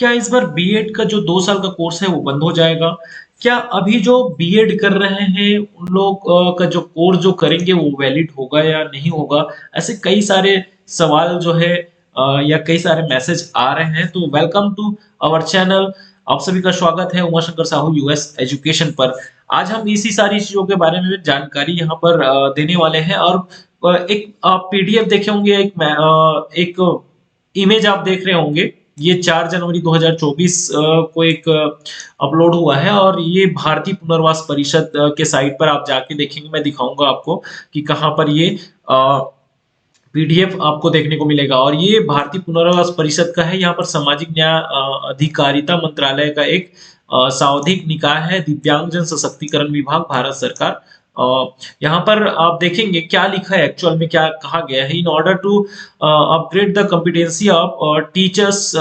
क्या इस बार बीएड का जो 2 साल का कोर्स है वो बंद हो जाएगा? क्या अभी जो बीएड कर रहे हैं उन लोग का जो कोर्स जो करेंगे वो वैलिड होगा या नहीं होगा? ऐसे कई सारे सवाल जो है या कई सारे मैसेज आ रहे हैं। तो वेलकम टू आवर चैनल। आप सभी का स्वागत है उमाशंकर साहू यूएस एजुकेशन पर। आज हम इसी सारी चीज़ों के बारे में जानकारी यहाँ पर देने वाले हैं और एक आप पीडीएफ देखे होंगे, एक इमेज आप देख रहे होंगे। ये 4 जनवरी 2024 को एक अपलोड हुआ है और ये भारतीय पुनर्वास परिषद के साइट पर आप जाके देखेंगे, मैं दिखाऊंगा आपको कि कहाँ पर ये पीडीएफ आपको देखने को मिलेगा। और ये भारतीय पुनर्वास परिषद का है। यहाँ पर सामाजिक न्याय अधिकारिता मंत्रालय का एक सांविधिक निकाय है, दिव्यांगजन सशक्तिकरण विभाग, भारत सरकार। यहाँ पर आप देखेंगे क्या लिखा है, एक्चुअल में क्या कहा गया है। In order to upgrade the competency of teachers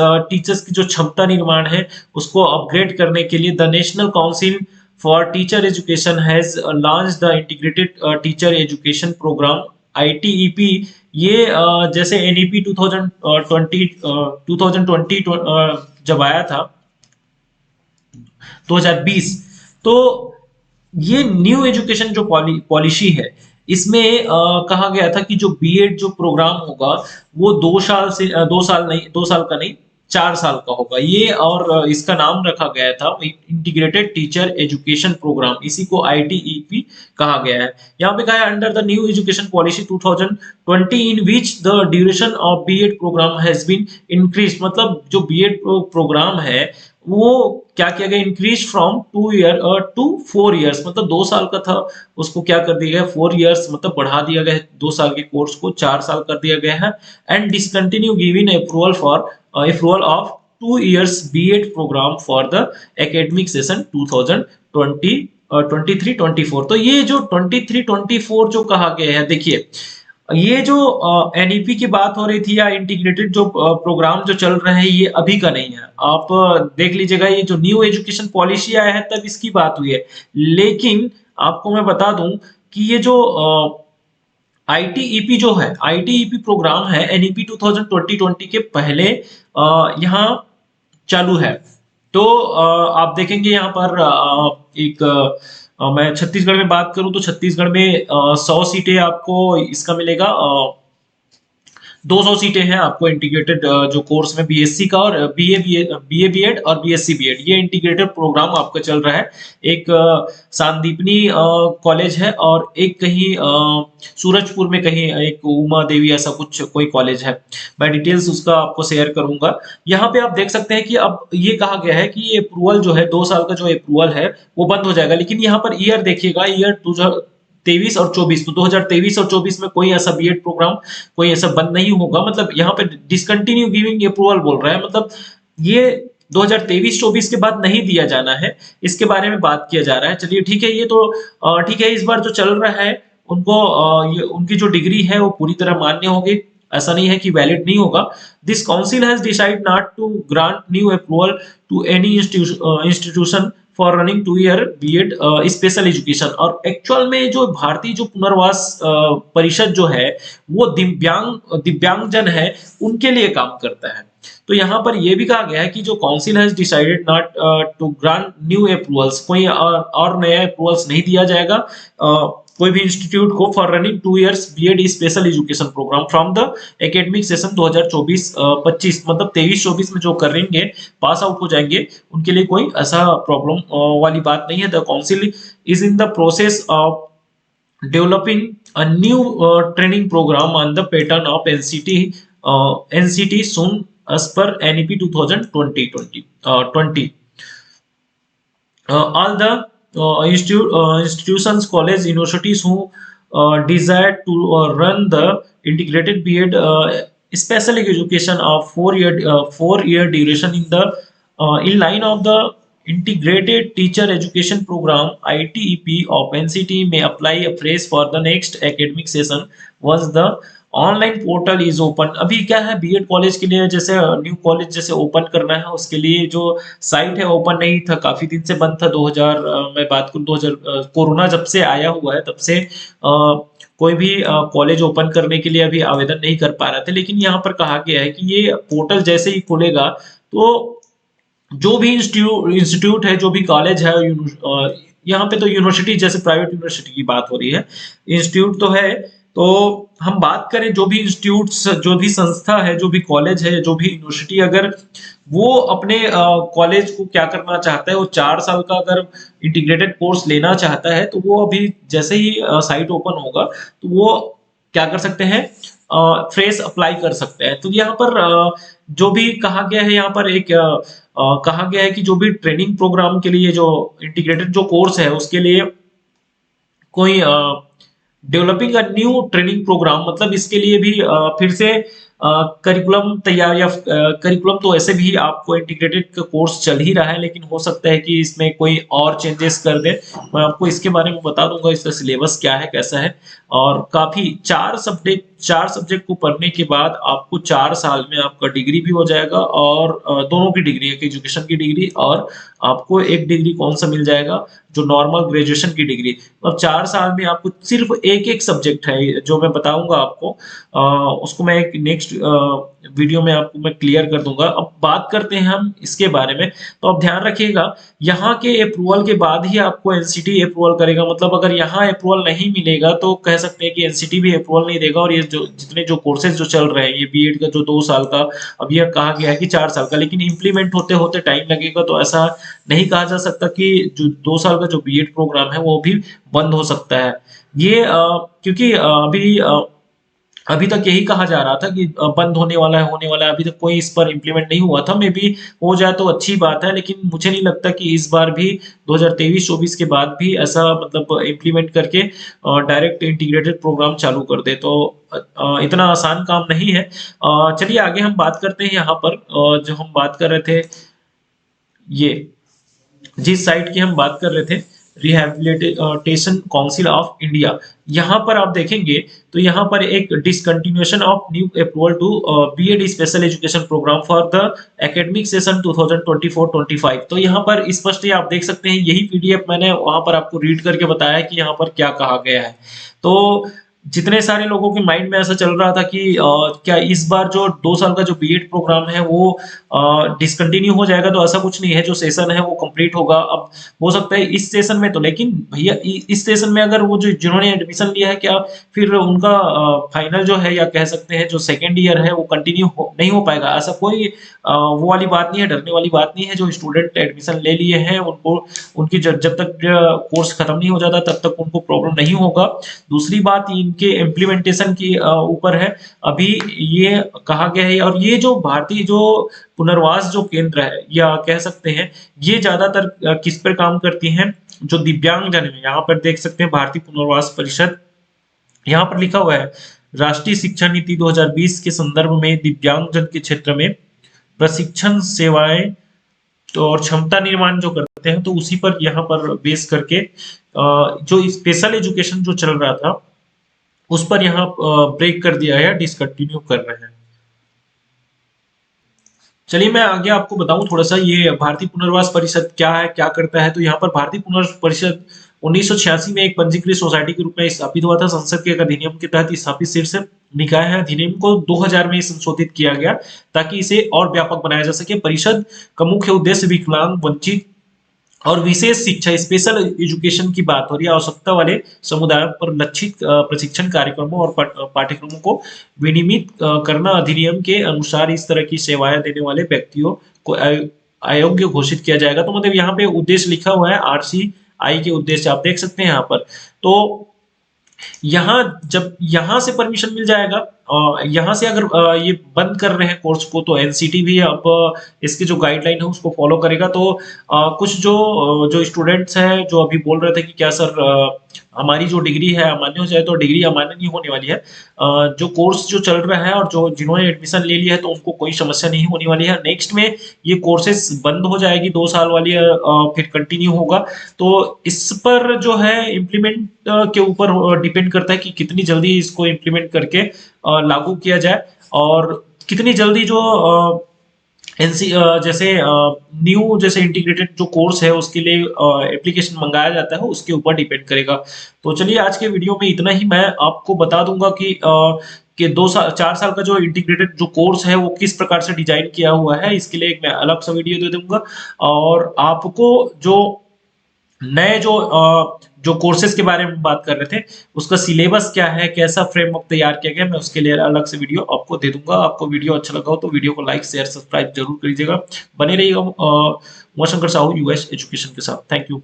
की जो क्षमता निर्माण है उसको अपग्रेड करने के लिए the National Council for Teacher Education has launch the Integrated Teacher Education Programme ITEP. ये जैसे एनईपी 2020 जब आया था 2020, तो ये न्यू एजुकेशन जो पॉलिसी है इसमें कहा गया था कि जो बीएड जो प्रोग्राम होगा वो 2 साल से 2 साल नहीं, 2 साल का नहीं, 4 साल का होगा ये। और इसका नाम रखा गया था इंटीग्रेटेड टीचर एजुकेशन प्रोग्राम, इसी को आईटीईपी कहा गया है। यहाँ पे कहा है under the new education policy 2020 in which the duration of BEd programme has been increase. मतलब जो बीएड प्रोग्राम है वो क्या किया गया, increase from 2 year to 4 years. मतलब 2 साल का था उसको क्या कर दिया गया, 4 ईयर्स मतलब बढ़ा दिया गया है। 2 साल के कोर्स को 4 साल कर दिया गया है। And discontinue giving approval of 2 years BEd programme for the academic session 2020 23-24। तो ये जो 23-24 जो कहा गया है, देखिए ये जो एनईपी की बात हो रही थी या इंटीग्रेटेड जो प्रोग्राम जो चल रहे हैं ये अभी का नहीं है। आप देख लीजिएगा, ये जो न्यू एजुकेशन पॉलिसी आया है तब इसकी बात हुई है। लेकिन आपको मैं बता दूं कि ये जो आईटीईपी जो है, आईटीईपी प्रोग्राम है एनईपी 2020 के पहले यहाँ चालू है। तो आप देखेंगे यहाँ पर मैं छत्तीसगढ़ में बात करूं तो छत्तीसगढ़ में 100 सीटें आपको इसका मिलेगा। 200 सीटें हैं आपको इंटीग्रेटेड जो कोर्स में बीएससी का और बीए बीएड और बीएससी बीएड, ये इंटीग्रेटेड प्रोग्राम आपका चल रहा है। एक सांदीपनी कॉलेज है और एक कहीं सूरजपुर में कहीं एक उमा देवी ऐसा कुछ कोई कॉलेज है। मैं डिटेल्स उसका आपको शेयर करूंगा। यहाँ पे आप देख सकते हैं कि अब ये कहा गया है कि ये अप्रूवल जो है 2 साल का जो अप्रूवल है वो बंद हो जाएगा। लेकिन यहाँ पर ईयर देखिएगा, ईयर 2023 और 24, तो 2023 और 24 में कोई ऐसा बीएड प्रोग्राम कोई ऐसा बंद नहीं होगा। मतलब यहाँ पे डिसकंटिन्यू गिविंग अप्रूवल बोल रहा है, मतलब ये 2023-24 के बाद नहीं दिया जाना है, इसके बारे में बात किया जा रहा है। चलिए ठीक है, ये तो ठीक है। इस बार जो चल रहा है उनको ये उनकी जो डिग्री है वो पूरी तरह मान्य होगी, ऐसा नहीं है कि वैलिड नहीं होगा। This council has decide not to grant new approval to any institution for running 2 year BEd special education. और एक्चुअल में जो भारतीय जो पुनर्वास परिषद जो है वो दिव्यांगजन है उनके लिए काम करता है। तो यहाँ पर यह भी कहा गया है कि जो council has decided not to grant new approvals, कोई और नया अप्रूवल्स नहीं दिया जाएगा कोई भी इंस्टीट्यूट को for running 2 years BEd special education programme from the academic session 2024-25। मतलब 23-24 में जो करेंगे पास आउट हो जाएंगे उनके लिए कोई ऐसा प्रॉब्लम वाली बात नहीं है। The council is in the process of developing a new training program on the pattern of NCT soon as per NEP 2020. All the institutions, college, universities who desire to run the integrated BEd special education of 4 year duration in line of the integrated teacher education program ITEP of NCT may apply afresh for the next academic session once the online portal is open. अभी क्या है, BEd college के लिए जैसे new college जैसे open करना है उसके लिए जो साइट है ओपन नहीं था, काफी दिन से बंद था। 2000 मैं बात करूं 2000 कोरोना जब से आया हुआ है तब से कोई भी कॉलेज ओपन करने के लिए अभी आवेदन नहीं कर पा रहा था। लेकिन यहाँ पर कहा गया है कि ये पोर्टल जैसे ही खुलेगा तो जो भी इंस्टीट्यूट है, जो भी कॉलेज है, यहाँ पे तो यूनिवर्सिटी जैसे प्राइवेट यूनिवर्सिटी की बात हो रही है, इंस्टीट्यूट तो है। तो हम बात करें जो भी इंस्टीट्यूट्स, जो भी संस्था है, जो भी कॉलेज है, जो भी यूनिवर्सिटी, अगर वो अपने कॉलेज को क्या करना चाहता है, वो 4 साल का अगर इंटीग्रेटेड कोर्स लेना चाहता है, तो वो अभी जैसे ही साइट ओपन होगा, तो वो क्या कर सकते हैं, फ्रेश अप्लाई कर सकते हैं। तो यहाँ पर जो भी कहा गया है, यहाँ पर एक कहा गया है कि जो भी ट्रेनिंग प्रोग्राम के लिए जो इंटीग्रेटेड जो कोर्स है, उसके लिए कोई developing a new training programme, मतलब इसके लिए भी फिर से करिकुलम तैयार, या करिकुलम तो ऐसे भी आपको इंटीग्रेटेड का कोर्स चल ही रहा है, लेकिन हो सकता है कि इसमें कोई और चेंजेस कर दे। मैं आपको इसके बारे में बता दूंगा, इसका सिलेबस क्या है, कैसा है। और काफी 4 सब्जेक्ट को पढ़ने के बाद आपको 4 साल में आपका डिग्री भी हो जाएगा, और दोनों की डिग्री, एक एजुकेशन की डिग्री और आपको एक डिग्री कौन सा मिल जाएगा, जो नॉर्मल ग्रेजुएशन की डिग्री। अब 4 साल में आपको सिर्फ एक एक सब्जेक्ट है जो मैं बताऊंगा आपको, उसको मैं एक नेक्स्ट वीडियो में आपको मैं क्लियर कर दूंगा। अब बात करते हैं हम इसके बारे में। तो आप ध्यान रखिएगा, यहाँ के अप्रूवल के बाद ही आपको एनसीटी अप्रूवल करेगा। मतलब अगर यहाँ अप्रूवल नहीं मिलेगा तो कह सकते हैं कि एनसीटी भी अप्रूवल नहीं देगा। और ये जो जितने जो कोर्सेज जो चल रहे हैं, ये बीएड का जो 2 साल का, अब यह कहा गया है कि 4 साल का, लेकिन इम्प्लीमेंट होते होते टाइम लगेगा। तो ऐसा नहीं कहा जा सकता कि जो 2 साल का जो बीएड प्रोग्राम है वो भी बंद हो सकता है। ये क्योंकि अभी तक यही कहा जा रहा था कि बंद होने वाला है, होने वाला है। अभी तक कोई इस पर इम्प्लीमेंट नहीं हुआ था। मे बी हो जाए तो अच्छी बात है, लेकिन मुझे नहीं लगता कि इस बार भी 2023-24 के बाद भी ऐसा मतलब इम्प्लीमेंट करके डायरेक्ट इंटीग्रेटेड प्रोग्राम चालू कर दे। तो इतना आसान काम नहीं है। चलिए आगे हम बात करते हैं। यहाँ पर जो हम बात कर रहे थे, ये जिस साइट की हम बात कर रहे थे, रिहैबिलिटेशन काउंसिल ऑफ इंडिया, यहाँ पर आप देखेंगे तो यहाँ पर एक discontinuation of new approval to BEd special education programme for the academic session 2024-25। तो यहाँ पर स्पष्ट ही आप देख सकते हैं, यही पीडीएफ मैंने वहां पर आपको रीड करके बताया है कि यहाँ पर क्या कहा गया है। तो जितने सारे लोगों के माइंड में ऐसा चल रहा था कि क्या इस बार जो 2 साल का जो बीएड प्रोग्राम है वो डिसकंटिन्यू हो जाएगा, तो ऐसा कुछ नहीं है। जो सेशन है वो कंप्लीट होगा। अब हो सकता है इस सेशन में तो, लेकिन भैया इस सेशन में अगर वो जो जिन्होंने एडमिशन लिया है, क्या फिर उनका फाइनल जो है, या कह सकते हैं जो सेकेंड ईयर है, वो कंटिन्यू नहीं हो पाएगा? ऐसा कोई वो वाली बात नहीं है, डरने वाली बात नहीं है। जो स्टूडेंट एडमिशन ले लिए हैं उनको, उनकी जब तक कोर्स खत्म नहीं हो जाता तब तक उनको प्रॉब्लम नहीं होगा। दूसरी बात इनके इम्प्लीमेंटेशन की ऊपर है। अभी ये कहा गया है, और ये जो भारतीय जो पुनर्वास जो केंद्र है, या कह सकते हैं, ये ज्यादातर किस पर काम करती हैं, जो दिव्यांग जन है। यहाँ पर देख सकते हैं भारतीय पुनर्वास परिषद, यहाँ पर लिखा हुआ है राष्ट्रीय शिक्षा नीति 2020 के संदर्भ में दिव्यांग जन के क्षेत्र में प्रशिक्षण सेवाएं तो और क्षमता निर्माण जो करते हैं, तो उसी पर यहाँ पर बेस करके जो स्पेशल एजुकेशन जो चल रहा था उस पर यहाँ ब्रेक कर दिया है, डिसकंटिन्यू कर रहे हैं। चलिए मैं आगे आपको बताऊं थोड़ा सा, ये भारतीय पुनर्वास परिषद क्या है, क्या करता है। तो यहाँ पर भारतीय पुनर्वास परिषद 1986 में एक पंजीकृत सोसाइटी के रूप में स्थापित हुआ था। संसद के एक अधिनियम के तहत स्थापित शीर्ष निकाय है। अधिनियम को 2000 में संशोधित किया गया ताकि इसे और व्यापक बनाया जा सके। परिषद का मुख्य उद्देश्य विकलांग, वंचित और विशेष शिक्षा, स्पेशल एजुकेशन की बात हो रही है, आवश्यकता वाले समुदायों पर लक्षित प्रशिक्षण कार्यक्रमों और पाठ्यक्रमों को विनियमित करना। अधिनियम के अनुसार इस तरह की सेवाएं देने वाले व्यक्तियों को अयोग्य घोषित किया जाएगा। तो मतलब यहाँ पे उद्देश्य लिखा हुआ है, आरसीआई के उद्देश्य आप देख सकते हैं यहाँ पर। तो यहाँ जब यहाँ से परमिशन मिल जाएगा, यहाँ से अगर ये बंद कर रहे हैं कोर्स को, तो एनसीटी भी अब इसके जो गाइडलाइन है उसको फॉलो करेगा। तो कुछ जो स्टूडेंट्स हैं जो अभी बोल रहे थे कि क्या सर हमारी जो डिग्री है अमान्य हो जाए, तो डिग्री अमान्य नहीं होने वाली है। जो कोर्स जो चल रहा है और जो जिन्होंने एडमिशन ले लिया है, तो उनको कोई समस्या नहीं होने वाली है। नेक्स्ट में ये कोर्सेस बंद हो जाएगी, 2 साल वाली फिर कंटिन्यू होगा। तो इस पर जो है इम्प्लीमेंट के ऊपर डिपेंड करता है कि कितनी जल्दी इसको इम्प्लीमेंट करके लागू किया जाए, और कितनी जल्दी जो एनसी जैसे न्यू जैसे इंटीग्रेटेड जो कोर्स है उसके लिए एप्लीकेशन मंगाया जाता है, उसके ऊपर डिपेंड करेगा। तो चलिए आज के वीडियो में इतना ही। मैं आपको बता दूंगा कि कि 4 साल का जो इंटीग्रेटेड जो कोर्स है वो किस प्रकार से डिजाइन किया हुआ है, इसके लिए एक मैं अलग सा वीडियो दे दूंगा। और आपको जो नए जो कोर्सेज के बारे में बात कर रहे थे, उसका सिलेबस क्या है, कैसा फ्रेमवर्क तैयार किया गया, मैं उसके लिए अलग से वीडियो आपको दे दूंगा। आपको वीडियो अच्छा लगा हो तो वीडियो को लाइक शेयर सब्सक्राइब जरूर करिएगा। बने रहिएगा उमाशंकर साहू यूएस एजुकेशन के साथ। Thank you.